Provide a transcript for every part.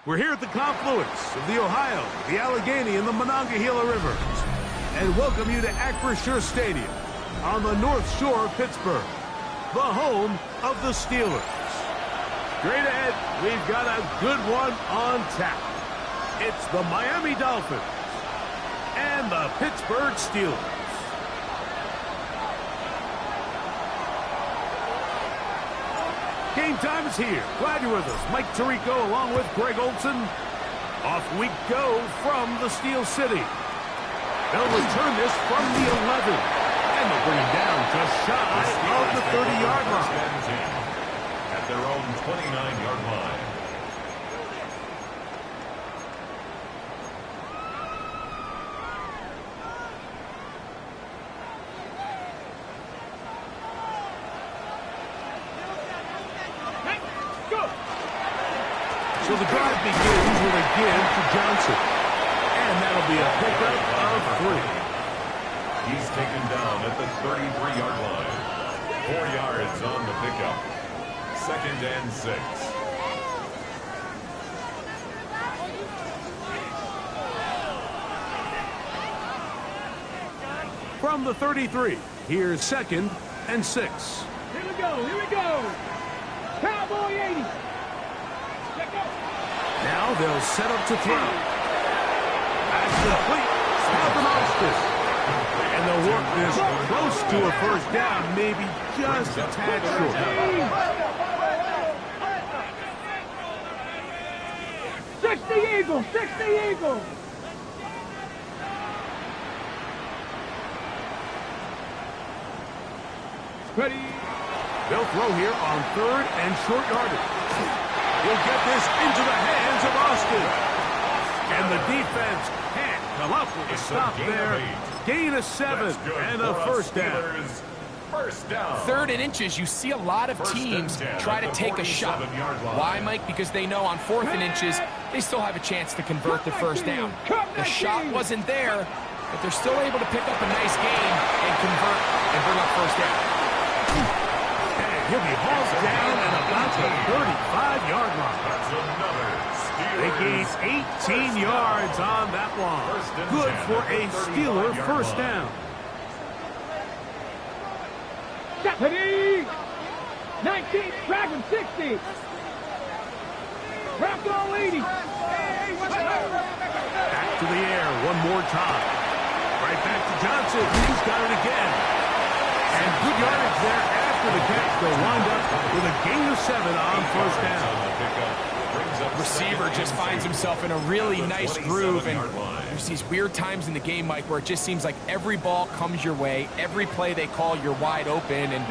We're here at the confluence of the Ohio, the Allegheny, and the Monongahela Rivers, and welcome you to Acrisure Stadium on the North Shore of Pittsburgh, the home of the Steelers. Straight ahead, we've got a good one on tap. It's the Miami Dolphins and the Pittsburgh Steelers. Game time is here. Glad you're with us. Mike Tirico along with Greg Olson. Off we go from the Steel City. They'll return this from the 11. And they'll bring it down just shy of the 30-yard line. At their own 29-yard line. So the drive begins with a give to Johnson. And that'll be a pickup of 3. He's taken down at the 33-yard line. 4 yards on the pickup. 2nd and 6. From the 33, here's 2nd and 6. Here we go, here we go. Cowboy 80. Now they'll set up to throw. That's complete. Calvin Austin. And they'll work this close to a first down, maybe just a tad short. 60 Eagles, 60 Eagles. Ready. They'll throw here on 3rd and short yardage. He'll get this into the hands of Austin. And the defense can't come up with a stop there. Gain of 7 and a first down. First down. 3rd and inches, you see a lot of teams try to take a shot. Why, Mike? Because they know on 4th and inches, they still have a chance to convert the first down. The shot wasn't there, but they're still able to pick up a nice gain and convert and bring up first down. And he'll be hauled down at about the 35-yard line. That's another They gain 18 yards on that one. Good for a Steeler first down. Ready. 19, Dragon 60. Bronco 80. Back to the air one more time. Right back to Johnson. He's got it again. And good yardage there after the catch. They'll wind up with a gain of 7 on first down. Receiver just finds himself in a really nice groove, and there's these weird times in the game, Mike, where it just seems like every ball comes your way, every play they call, you're wide open, and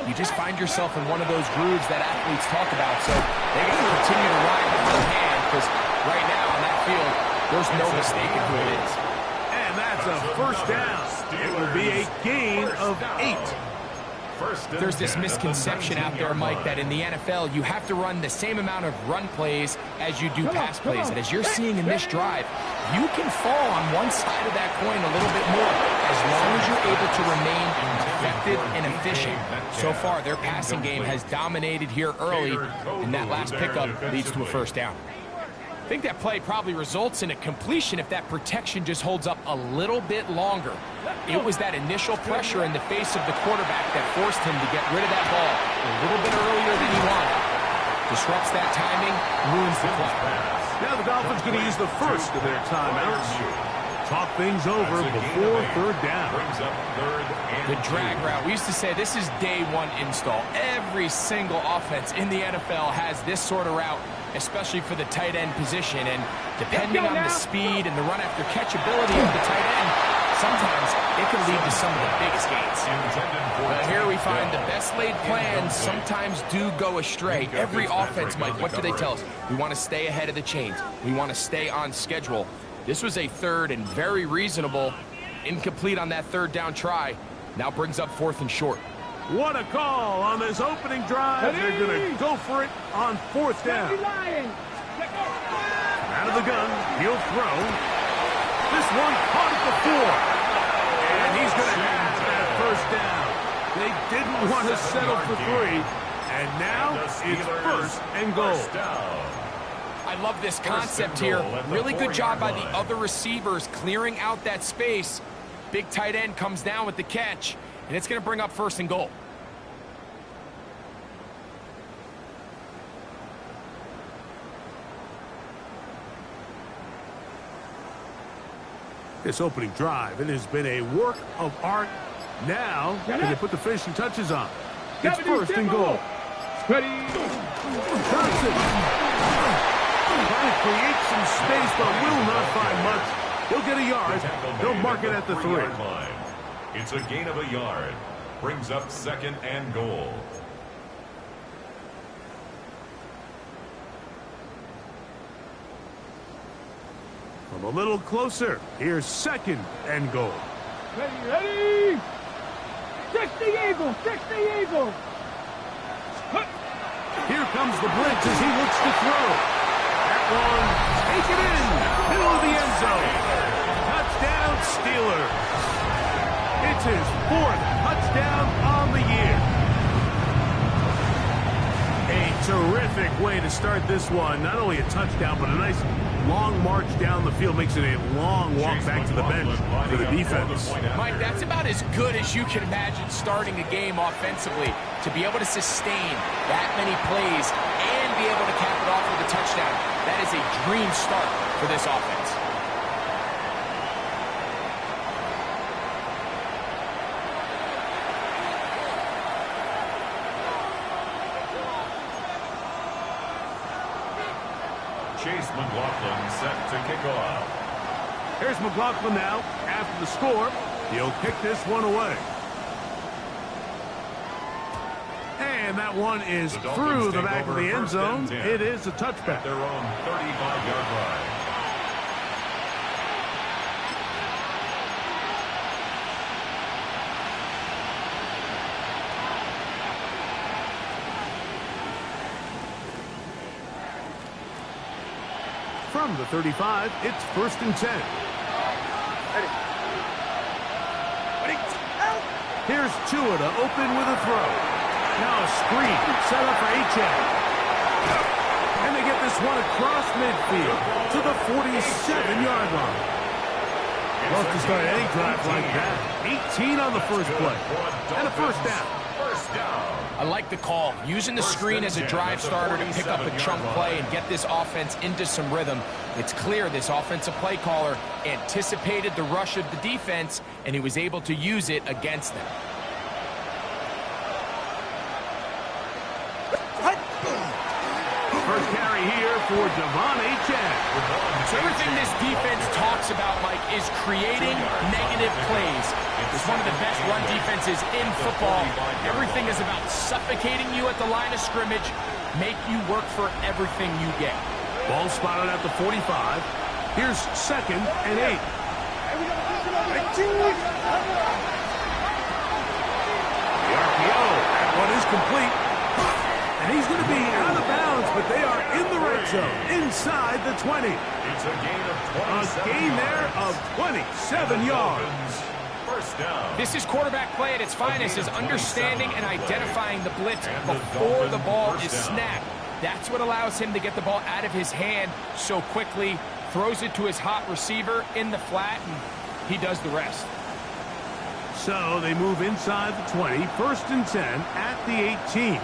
you just find yourself in one of those grooves that athletes talk about. So they got to continue to ride with one hand, because right now on that field, there's no mistaking who it is. And that's a first down. It will be a gain of 8. There's this misconception out there, Mike, that in the NFL, you have to run the same amount of run plays as you do pass plays. And as you're seeing in this drive, you can fall on one side of that coin a little bit more as long as you're able to remain effective and efficient. So far, their passing game has dominated here early, and that last pickup leads to a first down. I think that play probably results in a completion if that protection just holds up a little bit longer. It was that initial pressure in the face of the quarterback that forced him to get rid of that ball a little bit earlier than he wanted. Disrupts that timing, ruins the play. Now the Dolphins going to use the first of their timeouts. Talk things over before 3rd down. The drag route. We used to say this is day 1 install. Every single offense in the NFL has this sort of route, especially for the tight end position. And depending on the speed and the run after catch ability of the tight end, sometimes it can lead to some of the biggest gains. But here we find the best laid plans sometimes do go astray. Every offense, Mike, what do they tell us? We want to stay ahead of the chains. We want to stay on schedule. This was a 3rd and very reasonable. Incomplete on that 3rd down try. Now brings up 4th and short. What a call on this opening drive. They're going to go for it on 4th down. Out of the gun, he'll throw. This one caught at the 4. And he's going to have that first down. They didn't want to settle for 3. And now it's 1st and goal. I I love this concept here. Really good job by the other receivers clearing out that space. Big tight end comes down with the catch, and it's going to bring up 1st and goal. This opening drive, it has been a work of art. Now, can they put the finishing touches on? It's 1st and goal. Ready. Johnson. Trying to create some space, but will not find much. He'll get a yard. He'll mark it at the 3. It's a gain of a yard. Brings up 2nd and goal. From a little closer, here's 2nd and goal. Ready, ready. 60 Eagles, 60 Eagles. Here comes the blitz as he looks to throw. That one, take it in, middle of the end zone. Touchdown, Steelers. It's his 4th touchdown on the year. A terrific way to start this one. Not only a touchdown, but a nice long march down the field. Makes it a long walk back to the bench for the defense. Mike, that's about as good as you can imagine starting a game offensively. To be able to sustain that many plays and be able to cap it off with a touchdown, that is a dream start for this offense. Chase McLaughlin set to kick off. Here's McLaughlin now. After the score, he'll kick this one away. And that one is through the back of the end zone. It is a touchback. Their own 35-yard line. From the 35, it's 1st and 10. Ready. Here's Tua to open with a throw. Now a screen set up for Achane. And they get this one across midfield to the 47-yard line. Love to start any drive like that. 18 on the first play. And a 1st down. I like the call. Using the screen as a drive starter to pick up a chunk play and get this offense into some rhythm. It's clear this offensive play caller anticipated the rush of the defense, and he was able to use it against them. First carry here for Devon Achane. So everything this defense talks about, Mike, is creating negative plays. It's one of the best run defenses in football. Everything is about suffocating you at the line of scrimmage, make you work for everything you get. Ball spotted at the 45. Here's 2nd and 8. The RPO. That one is complete. And he's going to be out of bounds, but they are in the red zone, inside the 20. It's a gain of 27 A gain there of 27 yards. First down. This is quarterback play at its finest, is understanding and identifying the blitz before the ball is snapped. That's what allows him to get the ball out of his hand so quickly, throws it to his hot receiver in the flat, and he does the rest. So they move inside the 20, 1st and 10 at the 18.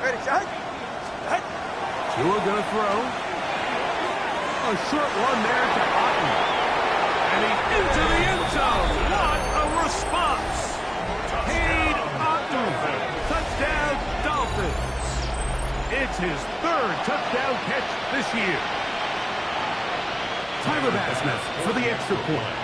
Ready, shot. Tua gonna throw. A short one there to Otten. And he's into the end zone. What a response. Cade Otten. Touchdown, Dolphins. It's his 3rd touchdown catch this year. Tyler Bassmith for the extra point.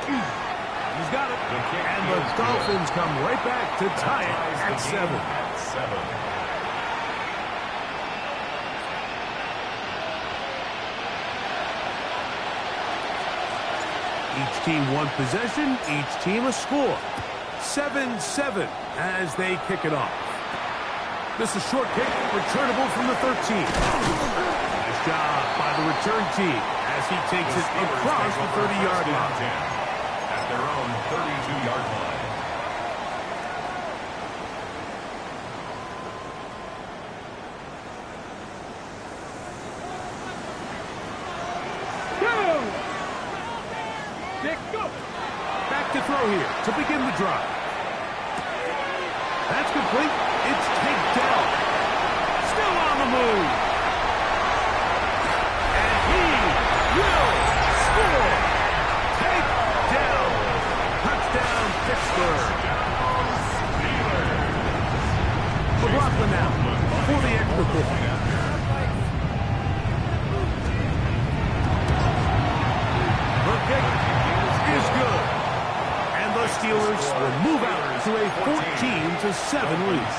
He's got it. And the Dolphins come right back to tie it at 7. Each team one possession, each team a score. 7-7 as they kick it off. This is short kick, returnable from the 13. Nice job by the return team as he takes it across the 30-yard line. At their own 32-yard line. throw here to begin the drive. That's complete. It's taken down. Still on the move. And he will score. Take down. Touchdown, Pittsburgh. McLaughlin now for the extra point. The kick is good. And the Steelers will move out to a 14-7 lead.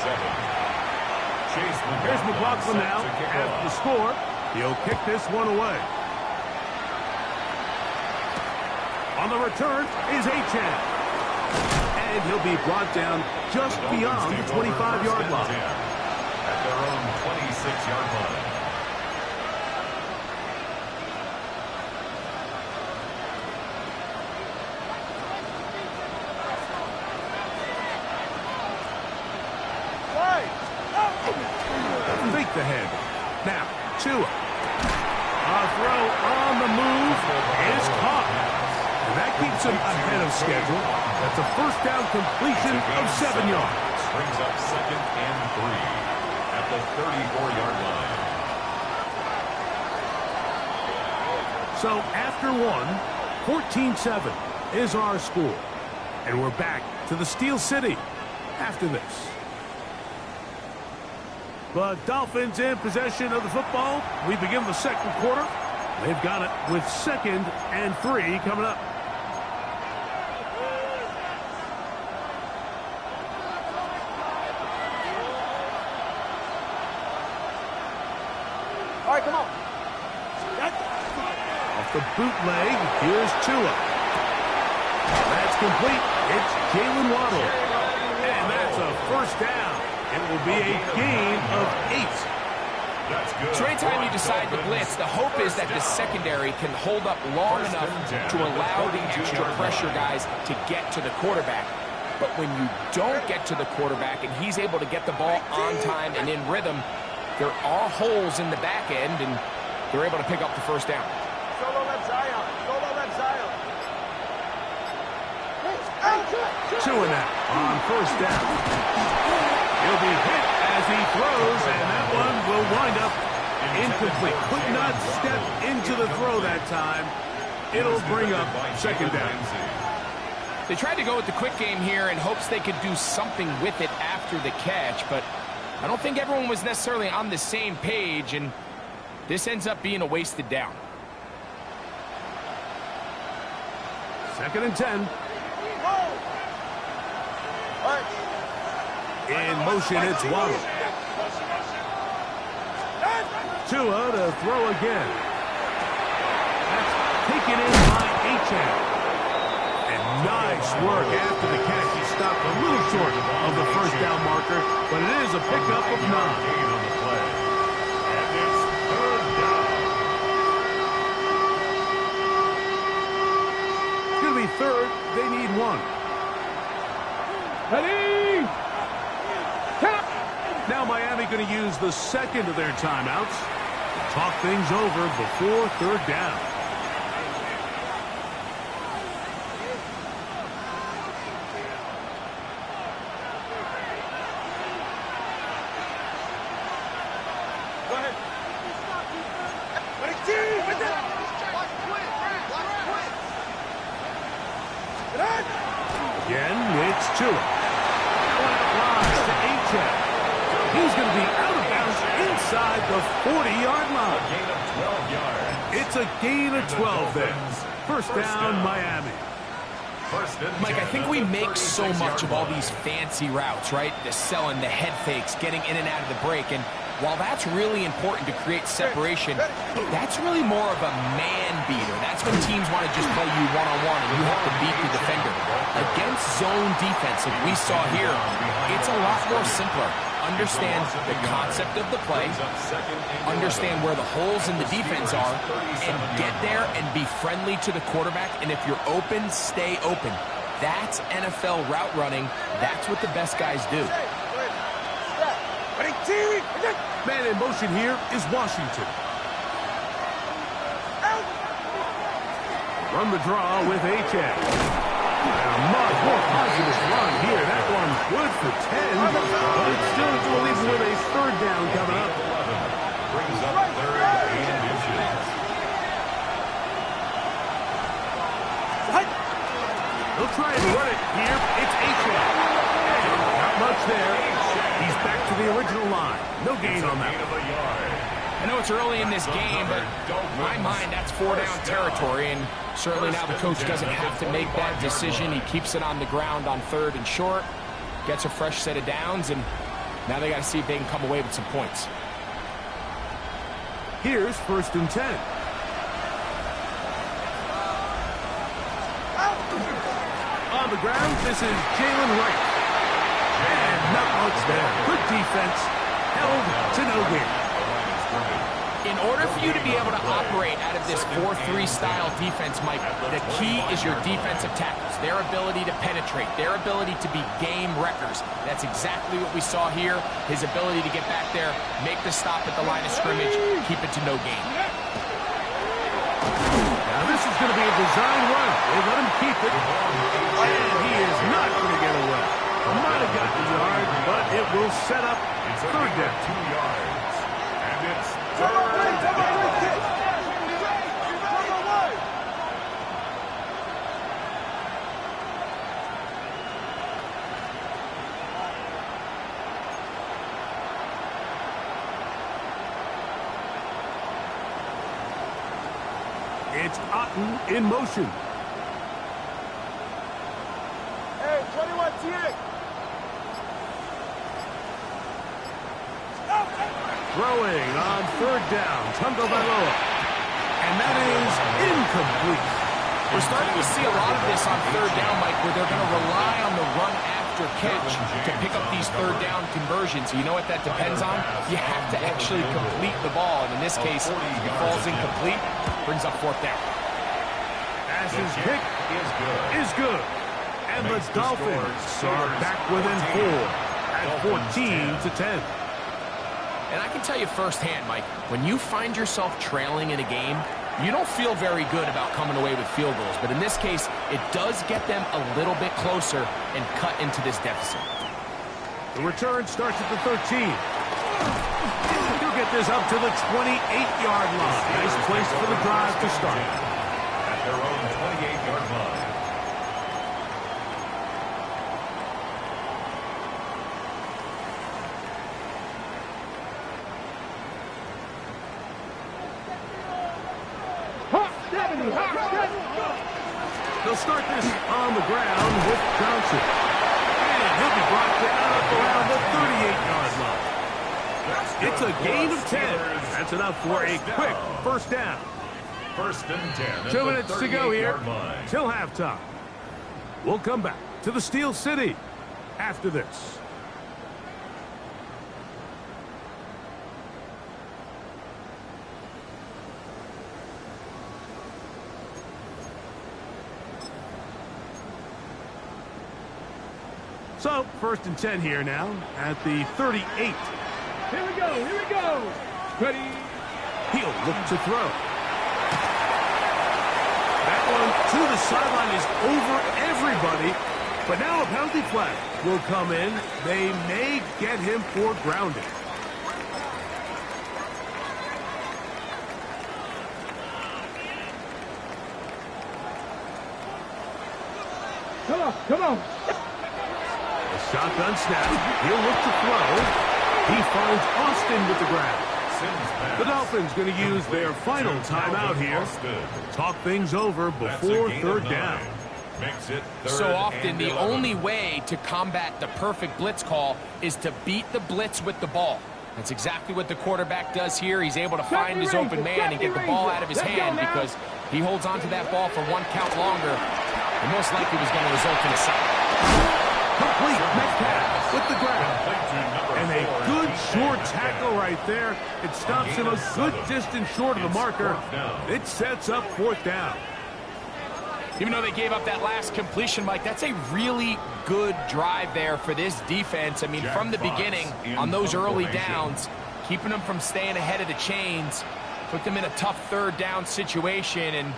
Here's McLaughlin now at the score. He'll kick this one away. On the return is Achane. And he'll be brought down just beyond the 25-yard line. At their own 26-yard line. Fake the head. Now, Tua. A throw on the move is caught. And that keeps him ahead of schedule. That's a first down completion of 7 yards. Brings up 2nd and 3 at the 34-yard line. So after one, 14-7 is our score. And we're back to the Steel City after this. The Dolphins in possession of the football. We begin the second quarter. They've got it with 2nd and 3 coming up. All right, come on. Off the bootleg, here's Tua. That's complete. It's Jalen Waddle. And that's a first down. It will be a gain of 8. That's good. So anytime you decide to blitz, the hope is that the secondary can hold up long enough to allow the extra pressure guys to get to the quarterback. But when you don't get to the quarterback and he's able to get the ball on time and in rhythm, there are holes in the back end, and they're able to pick up the first down. Solo left Zion. Solo left Zion. Tua now on first down. He'll be hit as he throws, and that one will wind up incomplete. Could not step into the throw that time. It'll bring up 2nd down. They tried to go with the quick game here in hopes they could do something with it after the catch, but I don't think everyone was necessarily on the same page, and this ends up being a wasted down. 2nd and 10. In motion, it's Waddle. Tua to throw again. That's taken in by Achane. And nice work after the catch. He stopped a little short of the first down marker, but it is a pickup of 9. On the play. And it's 3rd down. It's going to be 3rd. They need 1. Ready? Tap. Now Miami going to use the 2nd of their timeouts to talk things over before 3rd down. Go ahead. Again, it's Tua. That one out wide to Achane. He's going to be out of bounds inside the 40-yard line. A gain of 12 yards. It's a gain of 12 then. First down, Miami. Mike, I think we make so much of all these fancy routes, right? The selling, the head fakes, getting in and out of the break. And while that's really important to create separation, that's really more of a man beater. That's when teams want to just play you one-on-one and you have to beat the defender. Against zone defense, like we saw here, it's a lot more simpler. Understand the concept of the play, understand where the holes in the defense are, and get there and be friendly to the quarterback. And if you're open, stay open. That's NFL route running. That's what the best guys do. Man in motion here is Washington. Run the draw with Achane. And a much more positive run here. That one's good for 10, but it's still going to leave him with a third down coming up. 11 brings up third and inches. He'll try and run it here. It's H.A. Not much there. He's back to the original line. No gain on that. I know it's early in this game, but in my mind, that's 4-down territory, and certainly now the coach doesn't have to make that decision. He keeps it on the ground on 3rd and short, gets a fresh set of downs, and now they got to see if they can come away with some points. Here's 1st and 10. On the ground, this is Jalen Wright. And not much there. Good defense. Held to no gain. In order for you to be able to operate out of this 4-3 style defense, Mike, the key is your defensive tackles, their ability to penetrate, their ability to be game wreckers. That's exactly what we saw here, his ability to get back there, make the stop at the line of scrimmage, keep it to no gain. Now this is going to be a design run. They let him keep it, and he is not going to get away. Might have got the yard, but it will set up 3rd down. 2 yards. And it's 3rd down. It's Otten in motion. Hey, 21 T8. Throwing on 3rd down, Tagovailoa. And that is incomplete. We're starting to see a lot of this on 3rd down, Mike, where they're going to rely on the run after catch to pick up these 3rd down conversions. You know what that depends on? You have to actually complete the ball. And in this case, it falls incomplete, brings up 4th down. Pass's pick is good. And the Dolphins are back within 4 at 14-10. And I can tell you firsthand, Mike, when you find yourself trailing in a game, you don't feel very good about coming away with field goals. But in this case, it does get them a little bit closer and cut into this deficit. The return starts at the 13. He'll get this up to the 28-yard line. Nice place for the drive to start. At their own 28-yard line. They'll start this on the ground with Johnson. And he'll be brought down up around the 38-yard line. It's a gain of 10. That's enough for a quick 1st down. 1st and 10. 2 minutes to go here line. till halftime. We'll come back to the Steel City after this. So, 1st and 10 here now at the 38. Here we go, here we go. Ready. He'll look to throw. That one to the sideline is over everybody. But now a penalty flag will come in. They may get him for grounding. Come on, come on. Shotgun snap. He'll look to throw. He finds Austin with the grab. The Dolphins going to use their final timeout here. Talk things over before 3rd down. So often, the only way to combat the perfect blitz call is to beat the blitz with the ball. That's exactly what the quarterback does here. He's able to find his open man and get the ball out of his hand because he holds onto that ball for 1 count longer. And most likely was going to result in a sack. Complete Metcalf with the grab. And a good short tackle right there. It stops him a good distance short of the marker. It sets up 4th down. Even though they gave up that last completion, Mike, that's a really good drive there for this defense. I mean, from the beginning, on those early downs, keeping them from staying ahead of the chains, put them in a tough 3rd down situation, and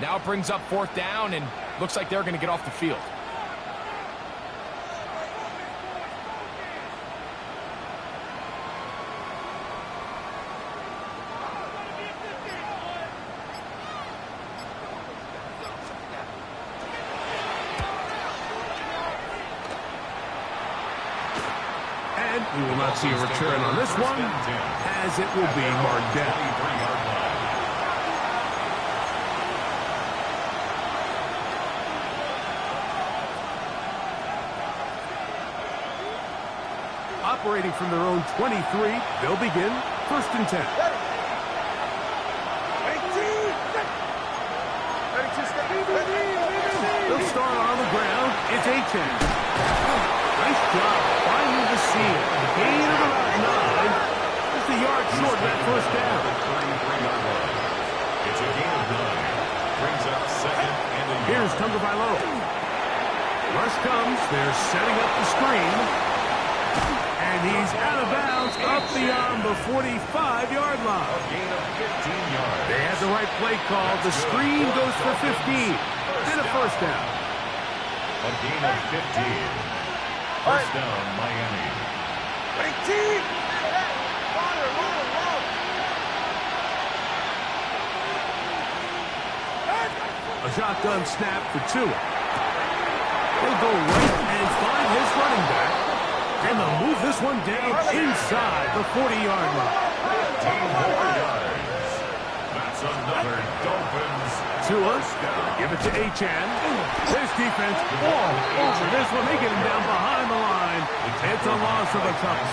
now it brings up 4th down, and looks like they're going to get off the field. We will not see a return on this one, as it will be marked down. Operating from their own 23, they'll begin 1st and 10. They'll start on the ground. It's A-10. Nice job finding the seam. Gain of about 9. Just a yard short of that 1st down. It's a gain of 9. Brings up 2nd and a yard. Here's Tagovailoa. Rush comes. They're setting up the screen. And he's out of bounds up beyond the 45-yard line. A gain of 15 yards. They had the right play call. The screen goes for 15. And a 1st down. A gain of 15. 1st down, Miami. A shotgun snap for Tua. He'll go right and find his running back. And they'll move this one down inside the 40-yard line. 15 more yards. That's another Dolphins. Tua, give it to Achan. This defense all over this one. They get him down behind the line. It's a loss of a couple.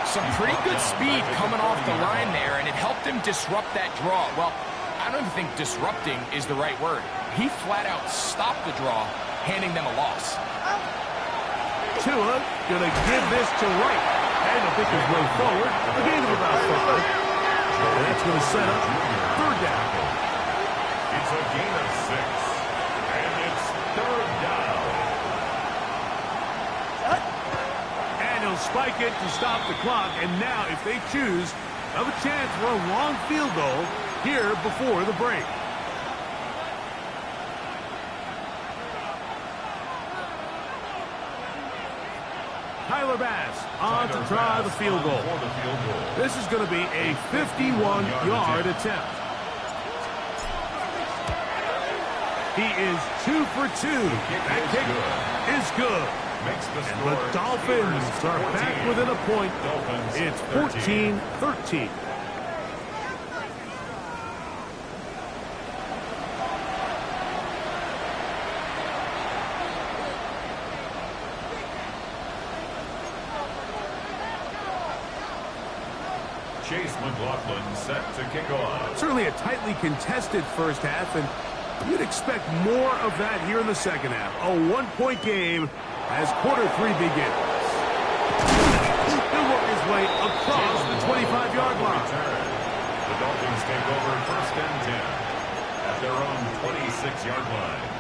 Some pretty good speed coming off the line there, and it helped him disrupt that draw. Well, I don't even think disrupting is the right word. He flat out stopped the draw, handing them a loss. Tua gonna give this to Wright. And he'll pick his way forward. A gain of about 5. And that's gonna set up 3rd down. It's a gain of 6. And it's 3rd down. And he'll spike it to stop the clock. And now, if they choose, have a chance for a long field goal here before the break. Tyler Bass on to try the field goal. This is going to be a 51-yard attempt. He is 2 for 2. That kick is good. And the Dolphins are back within a point. It's 14-13. Chase McLaughlin set to kick off. Certainly a tightly contested 1st half, and you'd expect more of that here in the 2nd half. A 1-point game as quarter 3 begins. He'll work his way across the 25-yard line. The Dolphins take over 1st and 10 at their own 26-yard line.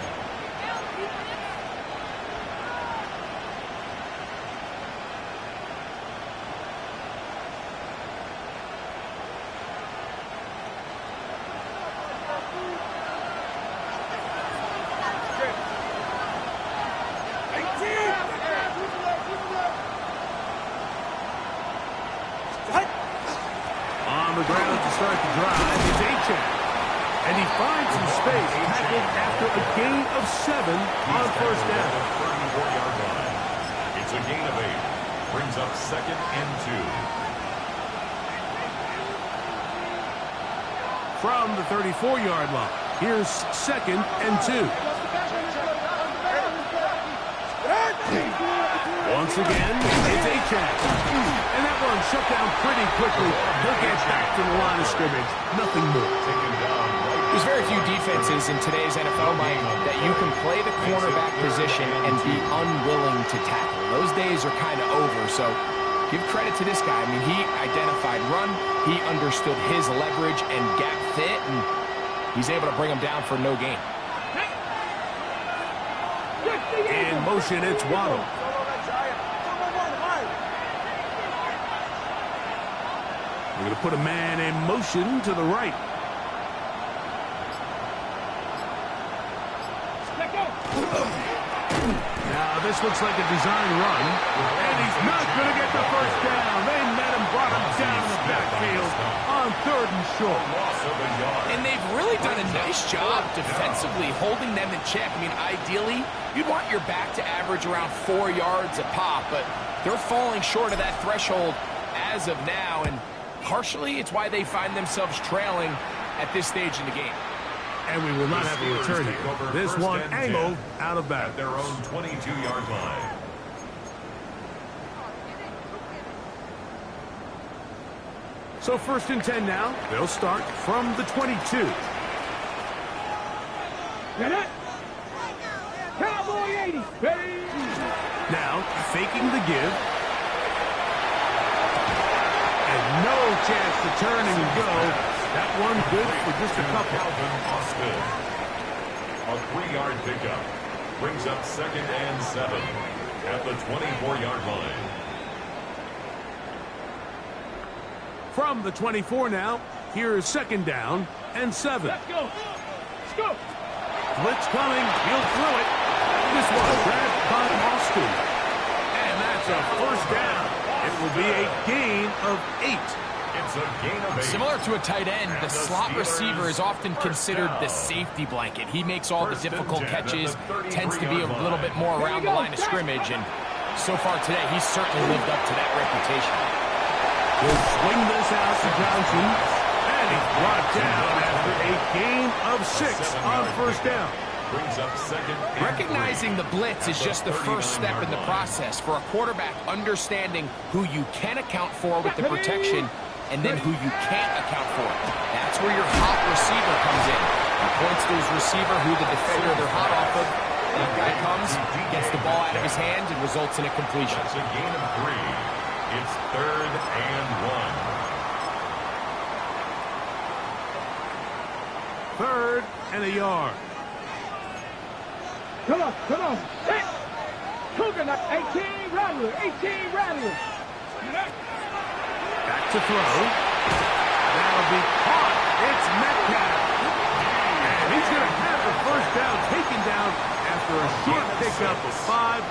On the ground to start the drive is Achan. And he finds some space tackled after a gain of 7 on 1st down. 34-yard line. It's a gain of 8. Brings up 2nd and 2. From the 34-yard line, here's 2nd and 2. Once again, it's Achan. And that one shut down pretty quickly. He'll get back to the line of scrimmage. Nothing more. There's very few defenses in today's NFL, Mike, that you can play the cornerback position and be unwilling to tackle. Those days are kind of over, so give credit to this guy. I mean, he identified run, he understood his leverage and gap fit, and he's able to bring him down for no gain. In motion, it's Waddle. We're going to put a man in motion to the right. Now, this looks like a design run, and he's not going to get the 1st down. They met him, brought him down in the backfield on 3rd and short. And they've really done a nice job defensively holding them in check. I mean, ideally, you'd want your back to average around 4 yards a pop, but They're falling short of that threshold as of now, and partially it's why they find themselves trailing at this stage in the game. And we will not have a return here. This one angled out of bounds. At their own 22-yard line. So 1st and 10 now. They'll start from the 22. Get it? Cowboy 80. Ready? Now faking the give. And no chance to turn and go. That one good for just a couple. Calvin Austin. A 3-yard pickup. Brings up 2nd and 7 at the 24-yard line. From the 24 now, here is 2nd down and 7. Let's go. Let's go. Blitz coming. He'll throw it. This one grabbed by Austin. And that's a 1st down. It will be a gain of 8. It's a gain of 8. Similar to a tight end, the slot receiver is often considered the safety blanket. He makes all the difficult catches, tends to be a little bit more around the line of scrimmage, and so far today, he's certainly lived up to that reputation. He'll swing this out to Johnson, and he's brought down after a gain of 6 on 1st down. Brings up 2nd. Recognizing the blitz is just the first step in the process for a quarterback, understanding who you can account for with the protection and then who you can't account for. That's where your hot receiver comes in. He points to his receiver who the defender they're hot off of. That guy comes, gets the ball out of his hand, and results in a completion. That's a gain of 3. It's 3rd and 1. 3rd and a yard. Come on, come on. Hey. Cougar, 18 Rattler, 18 Rattler. Back to throw. That'll be caught. It's Metcalf. And he's going to have the 1st down taken down after a short pickup of 5,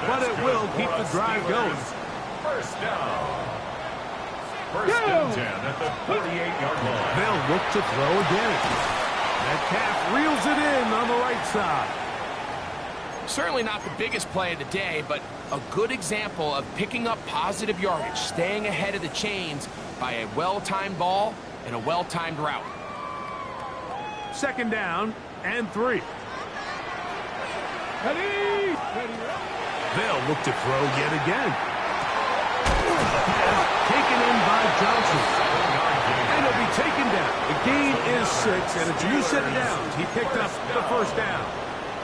but it will keep the drive going. 1st down. 1st and 10 at the 48-yard line. They'll look to throw again. Metcalf reels it in on the right side. Certainly not the biggest play of the day, but a good example of picking up positive yardage, staying ahead of the chains by a well-timed ball and a well-timed route. 2nd down and 3. Ready? They'll look to throw yet again. Taken in by Johnson. And he'll be taken down. The gain is 6, and it's a new set of downs. He picked up the 1st down.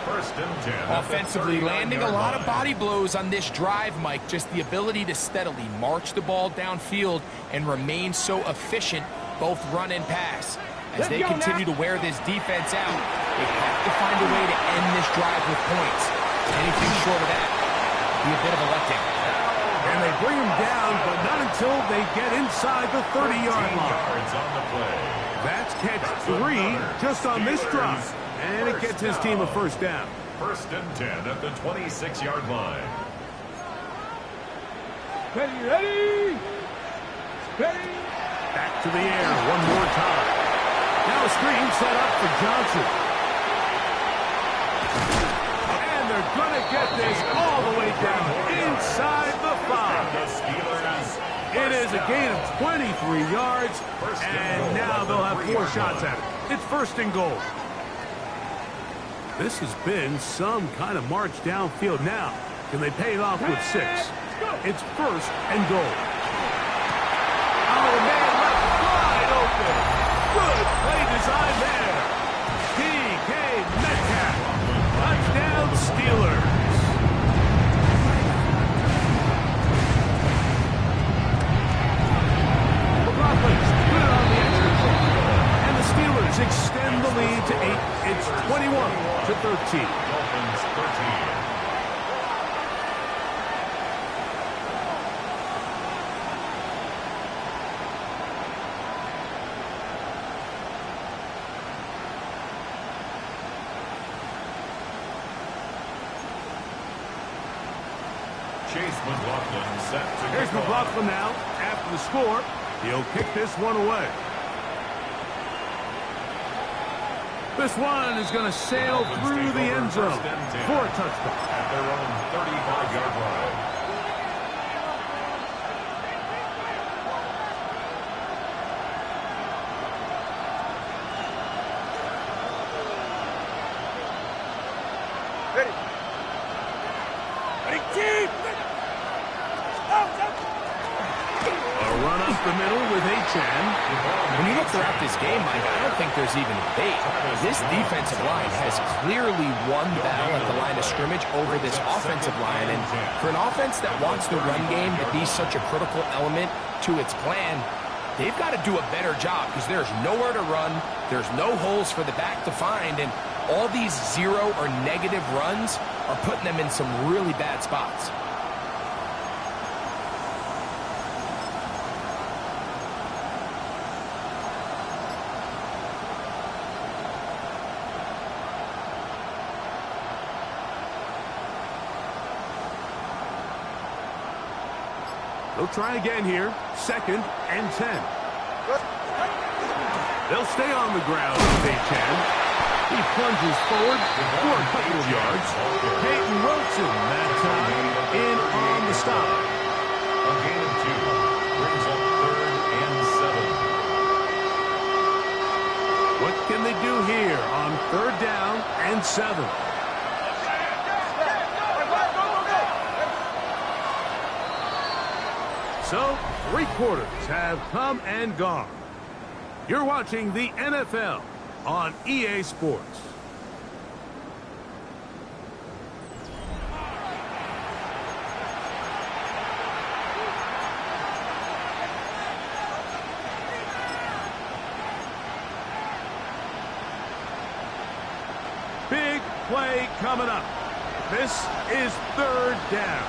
1st and 10. Offensively, landing a lot of body blows on this drive, Mike. Just the ability to steadily march the ball downfield and remain so efficient, both run and pass. As they continue to wear this defense out, they have to find a way to end this drive with points. Anything short of that would be a bit of a letdown. And they bring him down, but not until they get inside the 30-yard line. On the play. That's catch 3 just on this drive. And it gets his team a 1st down. 1st and 10 at the 26-yard line. Ready? Back to the air one more time. Now a screen set up for Johnson. And they're going to get this all the way down inside the 5. The Steelers. It is a gain of 23 yards. And now they'll have 4 shots at it. It's 1st and goal. This has been some kind of march downfield now. Can they pay it off with 6? It's 1st and goal. Oh, man, left wide open. Good play design there. DK Metcalf. Touchdown, Steelers. McLaughlin's put it on the extra point. And the Steelers extend the lead to 8. It's 21-13. Dolphins 13. Chase McLaughlin set to Here's kick off. McLaughlin now. After the score, he'll kick this one away. This one is going to sail through the end zone for a touchdown. At their own 35-yard line. Run up the middle with Achan. When you look throughout this game, Mike, I don't think there's even a debate. This defensive line has clearly won the battle at the line of scrimmage over this offensive line. And for an offense that wants the run game to be such a critical element to its plan, they've got to do a better job because there's nowhere to run. There's no holes for the back to find. And all these zero or negative runs are putting them in some really bad spots. They'll try again here. 2nd and 10. They'll stay on the ground with Achan. He plunges forward for a couple of yards. Peyton Wilson that time in on the stop. A gain of 2 brings up 3rd and 7. What can they do here on 3rd down and 7? So, 3 quarters have come and gone. You're watching the NFL on EA Sports. Big play coming up. This is 3rd down.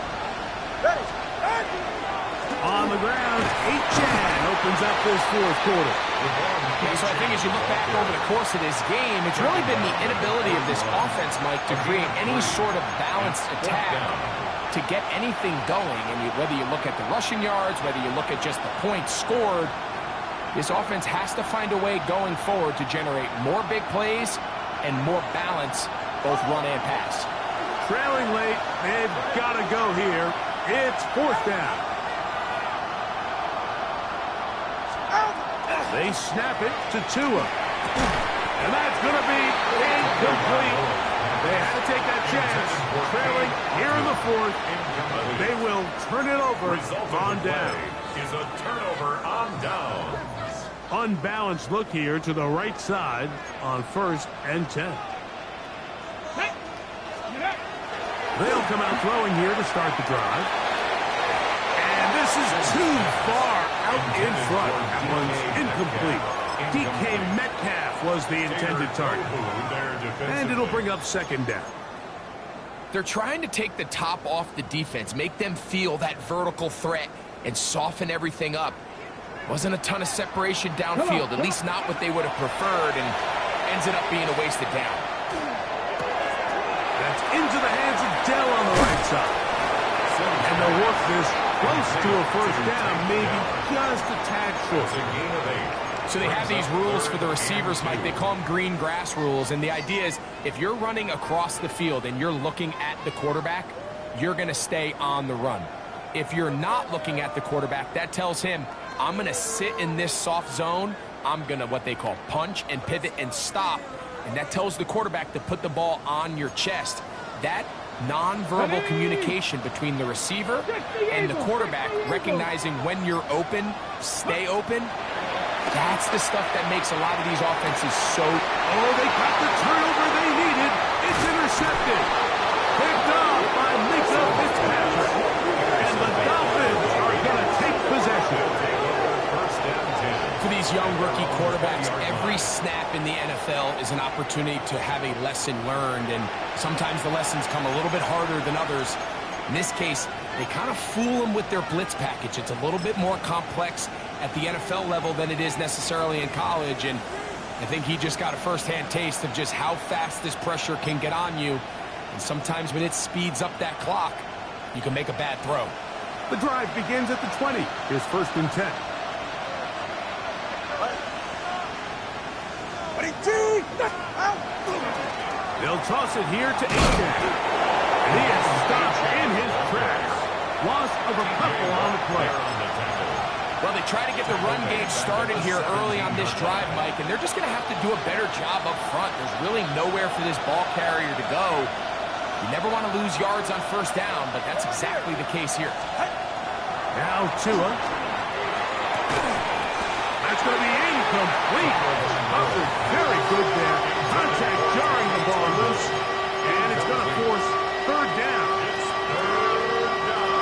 On the ground, Achan opens up this 4th quarter. Yeah, so I think as you look back over the course of this game, it's really been the inability of this offense, Mike, to create any sort of balanced attack to get anything going. And whether you look at the rushing yards, whether you look at just the points scored, this offense has to find a way going forward to generate more big plays and more balance, both run and pass. Trailing late, they've got to go here. It's 4th down. They snap it to Tua. And that's going to be incomplete. They had to take that chance. Trailing here in the 4th. They will turn it over on down. Is a turnover on down. Unbalanced look here to the right side on 1st and 10. They'll come out throwing here to start the drive. And this is too far out in front. That one's incomplete. DK Metcalf was the intended target. And it'll bring up 2nd down. They're trying to take the top off the defense, make them feel that vertical threat, and soften everything up. Wasn't a ton of separation downfield, at least not what they would have preferred, and ends up being a wasted down. That's into the hands of Dell on the right side. And they'll work this close to a 1st down, maybe just a tad short. A gain of 8. So they have these rules for the receivers, Mike. They call them green grass rules. And the idea is if you're running across the field and you're looking at the quarterback, you're going to stay on the run. If you're not looking at the quarterback, that tells him, I'm going to sit in this soft zone. I'm going to what they call punch and pivot and stop. And that tells the quarterback to put the ball on your chest. That nonverbal communication between the receiver and the quarterback, recognizing when you're open, stay open, that's the stuff that makes a lot of these offenses so... Oh, they got the turnover they needed. It's intercepted. Picked off by Mika Fitzpatrick. And the Dolphins are going to take possession. For these young rookie quarterbacks, every snap in the NFL is an opportunity to have a lesson learned, and sometimes the lessons come a little bit harder than others. In this case, they kind of fool them with their blitz package. It's a little bit more complex at the NFL level than it is necessarily in college, and I think he just got a first-hand taste of just how fast this pressure can get on you, and sometimes when it speeds up that clock, you can make a bad throw. The drive begins at the 20. Here's 1st and 10. They'll toss it here to Achan. And he is stopped in his tracks. Loss of a couple on the play. Well, they try to get the run game started here early on this drive, Mike, and they're just going to have to do a better job up front. There's really nowhere for this ball carrier to go. You never want to lose yards on 1st down, but that's exactly the case here. Now Tua. complete. Covered very good there. Contact jarring the ball loose. And it's going to force third down.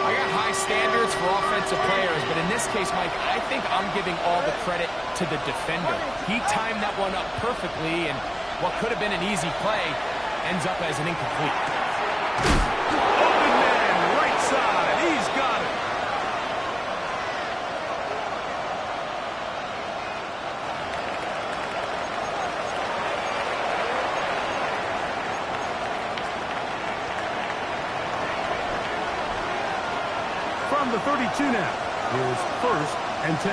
I got high standards for offensive players, but in this case, Mike, I think I'm giving all the credit to the defender. He timed that one up perfectly, and what could have been an easy play ends up as an incomplete. Open man, right side. He's got it. From the 32 now, here's 1st and 10.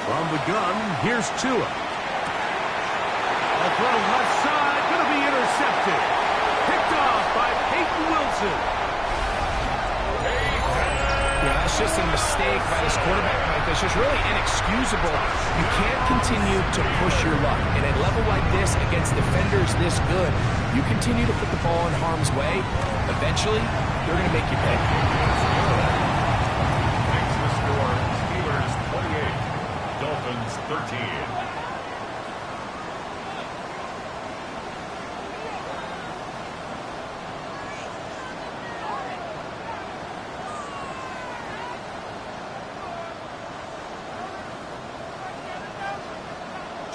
From the gun, here's Tua. A throw left side, going to be intercepted. Picked off by Peyton Wilson. Yeah, that's just a mistake by this quarterback, Mike. That's just really inexcusable. You can't continue to push your luck. And at a level like this, against defenders this good, you continue to put the ball in harm's way, eventually, they're going to make you pay. Makes the score, Steelers 28, Dolphins 13.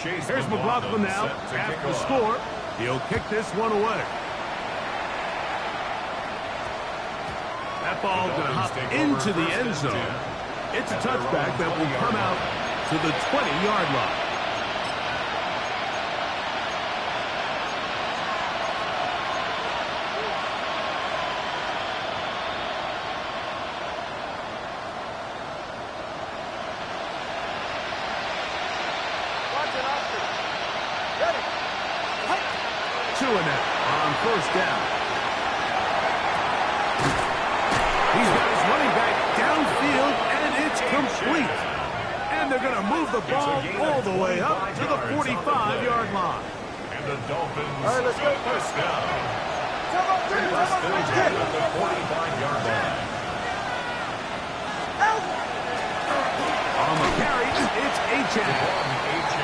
Here's McLaughlin now. After the score, he'll kick this one away. That ball going to hop into the end zone. It's a touchback that will come out to the 20-yard line. Tua now on 1st down. He's got his running back downfield, and it's complete. And they're going to move the ball all the way up to the 45-yard line. And the Dolphins are first down. First down at the 45-yard line. On the carry, it's Achane.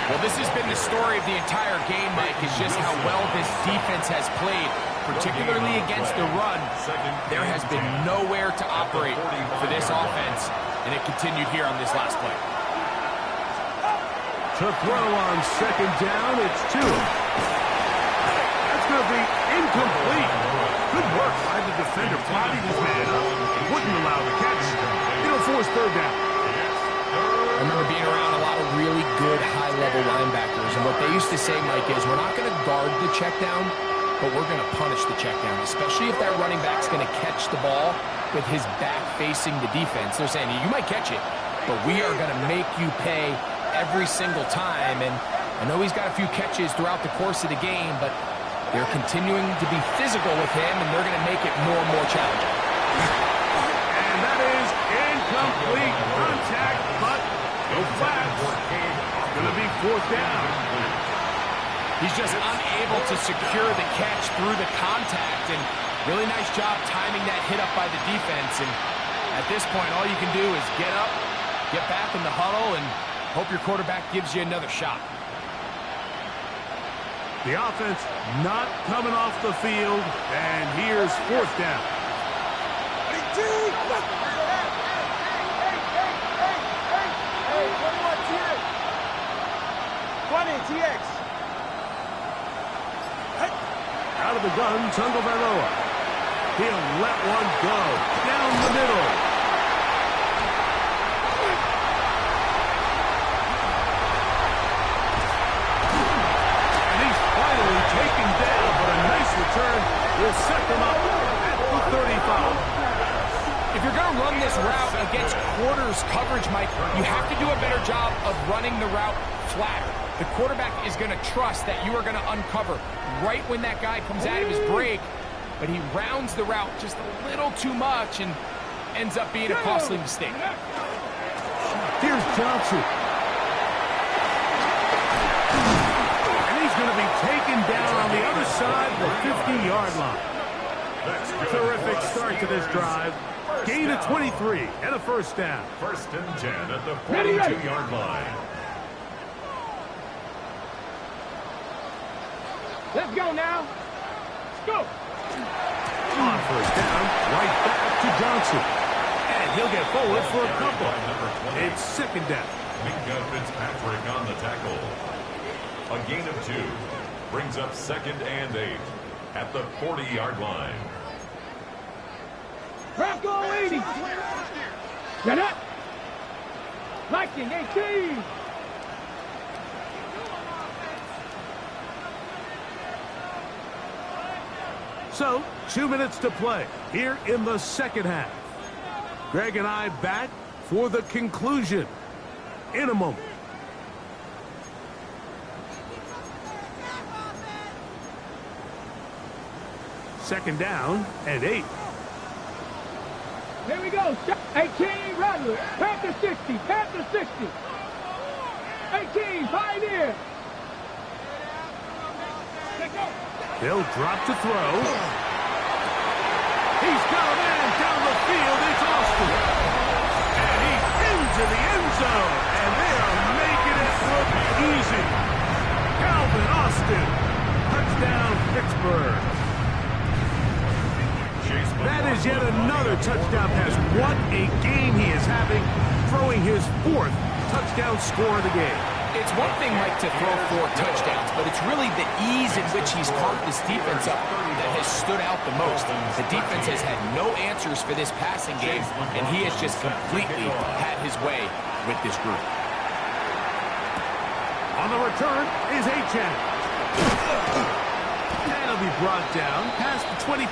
Well, this has been the story of the entire game, Mike, is just how well this defense has played, particularly against the run. There has been nowhere to operate for this offense, and it continued here on this last play. To throw on 2nd down, it's Tua. That's going to be incomplete. Good work by the defender, bodied his man up, wouldn't allow the catch. It'll force 3rd down. I remember being around a lot of really good high-level linebackers, and what they used to say, Mike, is we're not going to guard the check down, but we're going to punish the check down, especially if that running back's going to catch the ball with his back facing the defense. They're saying, you might catch it, but we are going to make you pay every single time. And I know he's got a few catches throughout the course of the game, but they're continuing to be physical with him, and they're going to make it more and more challenging. And that is incomplete contact, but no flags. Going to be 4th down. He's just unable to secure the catch through the contact, and really nice job timing that hit up by the defense. And at this point, all you can do is get up, get back in the huddle, and hope your quarterback gives you another shot. The offense not coming off the field, and here's 4th down. TX. Out of the gun, Tagovailoa. He'll let one go down the middle. And he's finally taken down, but a nice return will set them up at the 35. If you're going to run this route against quarters coverage, Mike, you have to do a better job of running the route flat. The quarterback is going to trust that you are going to uncover right when that guy comes out of his break, but he rounds the route just a little too much and ends up being a costly mistake. Here's Johnson. And he's going to be taken down on the other side, the 50-yard line. Terrific start to this drive. Gain of 23 and a first down. First and 10 at the 42-yard line. Let's go now. Let's go. On first down, right back to Johnson. And he'll get forward for a couple. It's second down. Minka Fitzpatrick on the tackle. A gain of 2. Brings up second and 8 at the 40-yard line. Bronco 80. Get up. Viking 18. So, 2 minutes to play here in the second half. Greg and I back for the conclusion in a moment. Second down and 8. Here we go. 18, Rattler. Panther 60. Panther 60. 18, Pioneer. They'll drop to throw. He's got a man down the field. It's Austin. And he's into the end zone. And they are making it look easy. Calvin Austin. Touchdown, Pittsburgh. That is yet another touchdown pass. What a game he is having, throwing his 4th touchdown score of the game. It's one thing, Mike, to throw 4 touchdowns, but it's really the ease in which he's carved this defense up that has stood out the most. The defense has had no answers for this passing game, and he has just completely had his way with this group. On the return is Achane. That'll be brought down past the 25.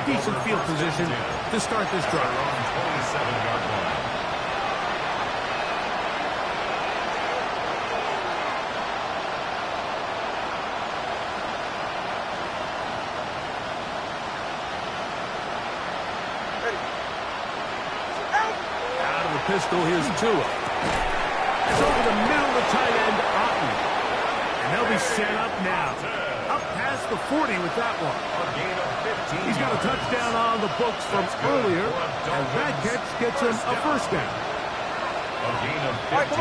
Decent field position to start this drive. On 27-yard line. Out of the pistol, here's Tua. It's over the middle of the tight end, Otten. And they'll be set up now. Up past the 40 with that one. A gain of 15. He's got a touchdown on the books from earlier, and that catch gets him a first down. A gain of 15.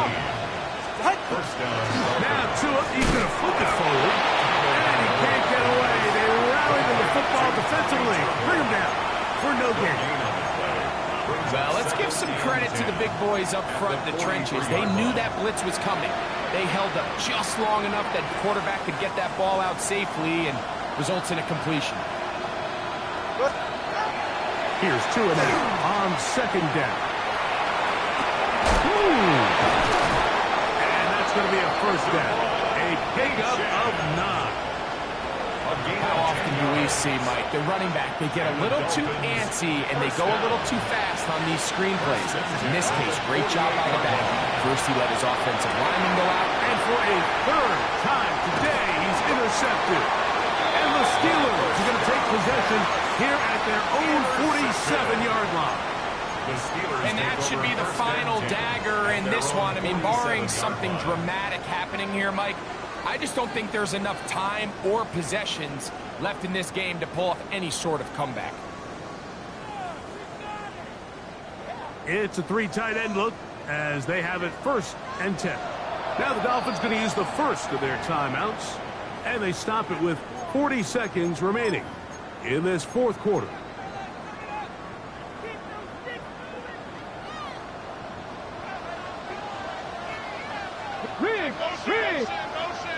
First down. Now Tua, he's going to flip it forward, and he can't get away. They rally to the football defensively. Bring him down for no gain. Well, let's give some credit to the big boys up front in the trenches. They knew that blitz was coming. They held up just long enough that the quarterback could get that ball out safely and results in a completion. Here's Tua now on second down. And that's going to be a first down. A pickup of 9. How often do we see, Mike, the running back, they get a little too antsy and they go a little too fast on these screen plays. In this case, great job by the back. First, he let his offensive lineman go out. And for a 3rd time today, he's intercepted. And the Steelers are going to take possession here at their own 47-yard line. And that should be the final dagger in this one. I mean, barring something dramatic happening here, Mike, I just don't think there's enough time or possessions left in this game to pull off any sort of comeback. It's a 3 tight end look as they have it 1st and 10. Now the Dolphins going to use the first of their timeouts, and they stop it with 40 seconds remaining in this 4th quarter. Rig.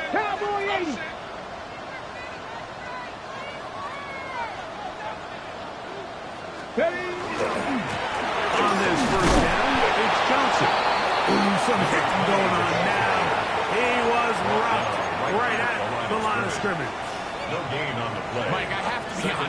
Cowboy 80. On this first down, it's Johnson. Some hitting going on now. He was rocked right at the line of scrimmage. No gain on the play. Mike, I have to be honest.